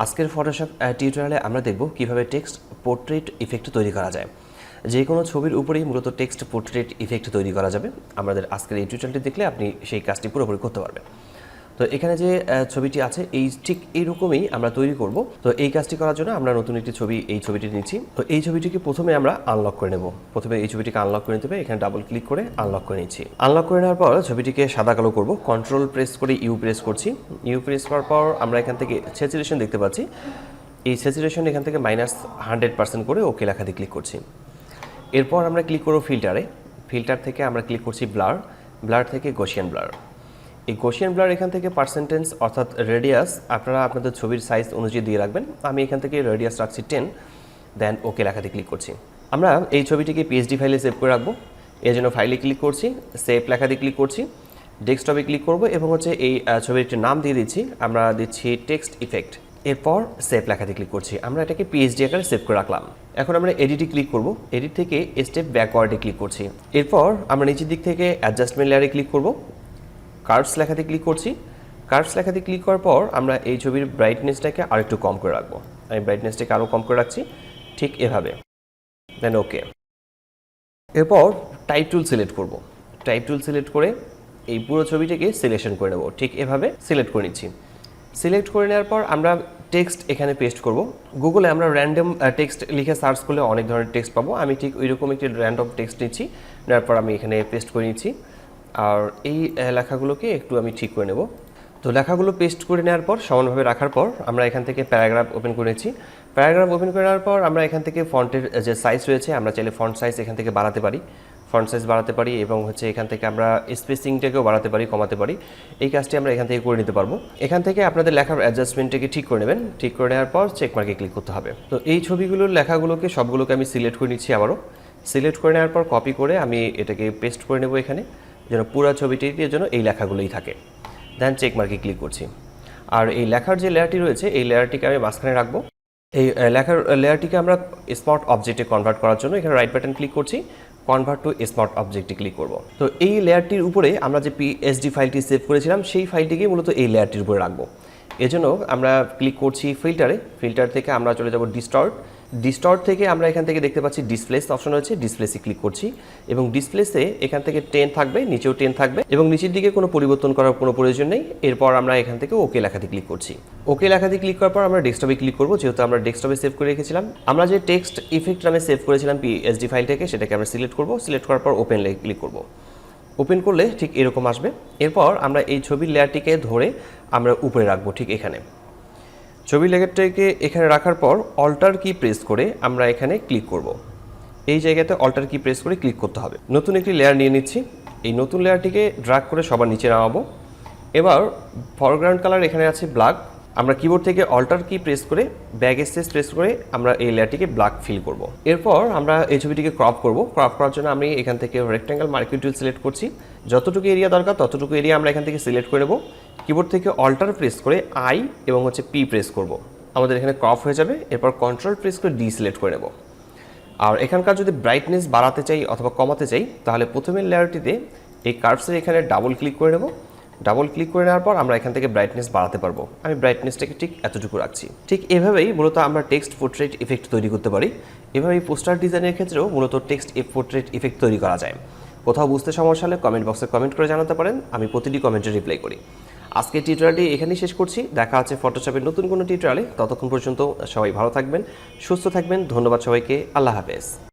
আজকের ফটোশপ টিউটোরিয়ালে আমরা দেখব কিভাবে টেক্সট পোর্ট্রেট ইফেক্ট তৈরি করা যায়। যে কোনো ছবির উপরেই মূলত টেক্সট পোর্ট্রেট ইফেক্ট তৈরি করা যাবে। আমাদের আজকের এই টিউটোরিয়ালটি দেখলে আপনি সেই কাজটি পুরোপুরি করতে পারবেন। তো এখানে যে ছবিটি আছে এই ঠিক এইরকমই আমরা তৈরি করব। তো এই কাজটি করার জন্য আমরা নতুন একটি এই ছবিটি নিচ্ছি। তো এই ছবিটিকে প্রথমে আমরা আনলক করে নেব। প্রথমে এই ছবিটিকে আনলক করে নিতে হবে। এখানে ডাবল ক্লিক করে আনলক করে নিচ্ছি। আনলক করে নেওয়ার পর ছবিটিকে সাদা কালো করব। কন্ট্রোল প্রেস করে ইউ প্রেস করছি। ইউ প্রেস করার পর আমরা এখান থেকে স্যাচুরেশন দেখতে পাচ্ছি। এই স্যাচুরেশন এখান থেকে -100% করে ওকে লেখাতে ক্লিক করছি। এরপর আমরা ক্লিক করব ফিল্টারে। ফিল্টার থেকে আমরা ক্লিক করছি ব্লার। ব্লার থেকে গসিয়ান ব্লার। এই গসিয়ান ব্লার এখান থেকে পার্সেন্টেজ অর্থাৎ রেডিয়াস আপনারা আপনাদের ছবির সাইজ অনুযায়ী দিয়ে রাখবেন। আমি এখান থেকে রেডিয়াস রাখছি 10, দেন ওকে লেখাতে ক্লিক করছি। আমরা এই ছবিটিকে পিএসডি ফাইলে সেভ করে রাখবো। এর জন্য ফাইলে ক্লিক করছি, সেভ লেখাতে ক্লিক করছি, ডেস্কটপে ক্লিক করব এবং এই ছবির একটি নাম দিয়ে দিচ্ছি। আমরা দিচ্ছি টেক্সট ইফেক্ট। এরপর সেভ লেখাতে ক্লিক করছি। আমরা এটাকে পিএসডি আকারে সেভ করে রাখলাম। এখন আমরা এডিটে ক্লিক করব। এডিট থেকে স্টেপ ব্যাকওয়ার্ডে ক্লিক করছি। এরপর আমরা নিচের দিক থেকে অ্যাডজাস্টমেন্ট লেয়ারে ক্লিক করব। কার্ভস লেখাতে ক্লিক করছি। কার্ভস লেখাতে ক্লিক করার পর আমরা এই ছবির ব্রাইটনেসটাকে আরেকটু কম করে রাখবো। আমি ব্রাইটনেসটাকে আরও কম করে রাখছি, ঠিক এভাবে, দেন ওকে। এরপর টাইপ টুল সিলেক্ট করব। টাইপ টুল সিলেক্ট করে এই পুরো ছবিটাকে সিলেকশন করে নেব। ঠিক এভাবে সিলেক্ট করে নিচ্ছি। সিলেক্ট করে নেওয়ার পর আমরা টেক্সট এখানে পেস্ট করব। গুগলে আমরা র্যান্ডম টেক্সট লিখে সার্চ করলে অনেক ধরনের টেক্সট পাবো। আমি ঠিক ওইরকম একটি র্যান্ডম টেক্সট নিচ্ছি, নেওয়ার পর আমি এখানে পেস্ট করে নিচ্ছি। আর এই লেখাগুলোকে একটু আমি ঠিক করে নেব। তো লেখাগুলো পেস্ট করে নেওয়ার পর সমানভাবে রাখার পর আমরা এখান থেকে প্যারাগ্রাফ ওপেন করেছি। প্যারাগ্রাফ ওপেন করে নেওয়ার পর আমরা এখান থেকে ফন্টের যে সাইজ রয়েছে আমরা চাইলে ফন্ট সাইজ এখান থেকে বাড়াতে পারি, ফন্ট সাইজ বাড়াতে পারি এবং এখান থেকে আমরা স্পেসিংটাকেও বাড়াতে পারি, কমাতে পারি। এই কাজটি আমরা এখান থেকে করে নিতে পারবো। এখান থেকে আপনাদের লেখার অ্যাডজাস্টমেন্টটাকে ঠিক করে নেবেন। ঠিক করে নেওয়ার পর চেক মার্কে ক্লিক করতে হবে। তো এই ছবিগুলোর লেখাগুলোকে সবগুলোকে আমি সিলেক্ট করে নিচ্ছি। আবারও সিলেক্ট করে নেওয়ার পর কপি করে আমি এটাকে পেস্ট করে নেব এখানে, যেন পুরো ছবিটির জন্য এই লেখাগুলোই থাকে। দেন চেক মার্কে ক্লিক করছি। আর এই লেখার যে লেয়ারটি রয়েছে এই লেয়ারটিকে আমি মাঝখানে রাখবো। এই লেখার লেয়ারটিকে আমরা স্মার্ট অবজেক্টে কনভার্ট করার জন্য এখানে রাইট বাটন ক্লিক করছি, কনভার্ট টু স্মার্ট অবজেক্টে ক্লিক করব। তো এই লেয়ারটির উপরে আমরা যে পিএসডি ফাইলটি সেভ করেছিলাম সেই ফাইলটিকে মূলত এই লেয়ারটির উপরে রাখবো। এজন্য আমরা ক্লিক করছি ফিল্টারে। ফিল্টার থেকে আমরা চলে যাব ডিস্টর্ট। ডিস্টর্ট থেকে আমরা এখান থেকে দেখতে পাচ্ছি ডিসপ্লেস অপশন রয়েছে, ডিসপ্লেসে ক্লিক করছি এবং ডিসপ্লেসে এখান থেকে 10 থাকবে, নিচেও 10 থাকবে এবং নিচের দিকে কোনো পরিবর্তন করার কোনো প্রয়োজন নেই। এরপর আমরা এখান থেকে ওকে লেখাতে ক্লিক করছি। ওকে লেখাতে ক্লিক করার পর আমরা ডেস্কটপে ক্লিক করব, যেহেতু আমরা ডেস্কটপে সেভ করে রেখেছিলাম। আমরা যে টেক্সট ইফেক্ট নামে সেভ করেছিলাম পিএসডি ফাইলটাকে, সেটাকে আমরা সিলেক্ট করব। সিলেক্ট করার পর ওপেন ক্লিক করব। ওপেন করলে ঠিক এরকম আসবে। এরপর আমরা এই ছবির লেয়ারটিকে ধরে আমরা উপরে রাখবো, ঠিক এখানে। ছবি লেয়ারটাকে এখানে রাখার পর অল্টার কি প্রেস করে আমরা এখানে ক্লিক করব। এই জায়গাতে অল্টার কি প্রেস করে ক্লিক করতে হবে। নতুন একটি লেয়ার নিয়ে নিচ্ছি। এই নতুন লেয়ারটিকে ড্র্যাগ করে সবার নিচে নামাবো। এবার ফরগ্রাউন্ড কালার এখানে আছে ব্ল্যাক। আমরা কিবোর্ড থেকে অল্টার কি প্রেস করে ব্যাকস্পেস প্রেস করে আমরা এই লেয়ারটিকে ব্ল্যাক ফিল করব। এরপর আমরা এই ছবিটিকে ক্রপ করব। ক্রপ করার জন্য আমি এখান থেকে রেক্ট্যাঙ্গেল মার্কিং টুল সিলেক্ট করছি। যতটুকু এরিয়া দরকার ততটুকু এরিয়া আমরা এখান থেকে সিলেক্ট করে নেব। কিবোর্ড থেকে অল্টার প্রেস করে আই এবং পি প্রেস করব। আমাদের এখানে ক্রপ হয়ে যাবে। এরপর কন্ট্রোল প্রেস করে ডি সিলেক্ট করে নেব। আর এখানকার যদি ব্রাইটনেস বাড়াতে চাই অথবা কমাতে চাই তাহলে প্রথমের লেয়ারটিতে এই কার্ভসের এখানে ডাবল ক্লিক করে নেব। ডাবল ক্লিক করে নেওয়ার পর আমরা এখান থেকে ব্রাইটনেস বাড়াতে পারবো। আমি ব্রাইটনেসটাকে ঠিক এতটুকু রাখছি। ঠিক এভাবেই মূলত আমরা টেক্সট পোর্ট্রেট ইফেক্ট তৈরি করতে পারি। এভাবেই পোস্টার ডিজাইনের ক্ষেত্রেও মূলত টেক্সট পোর্ট্রেট ইফেক্ট তৈরি করা যায়। কোথাও বুঝতে সমস্যা হলে কমেন্ট বক্সে কমেন্ট করে জানাতে পারেন। আমি প্রতিটি কমেন্টে রিপ্লাই করি। আজকে টিউটোরিয়ালটি এখানেই শেষ করছি। দেখা আছে ফটোশপের নতুন কোনো টিউটোরিয়ালে। ততক্ষণ পর্যন্ত সবাই ভালো থাকবেন, সুস্থ থাকবেন। ধন্যবাদ সবাইকে। আল্লাহ হাফেজ।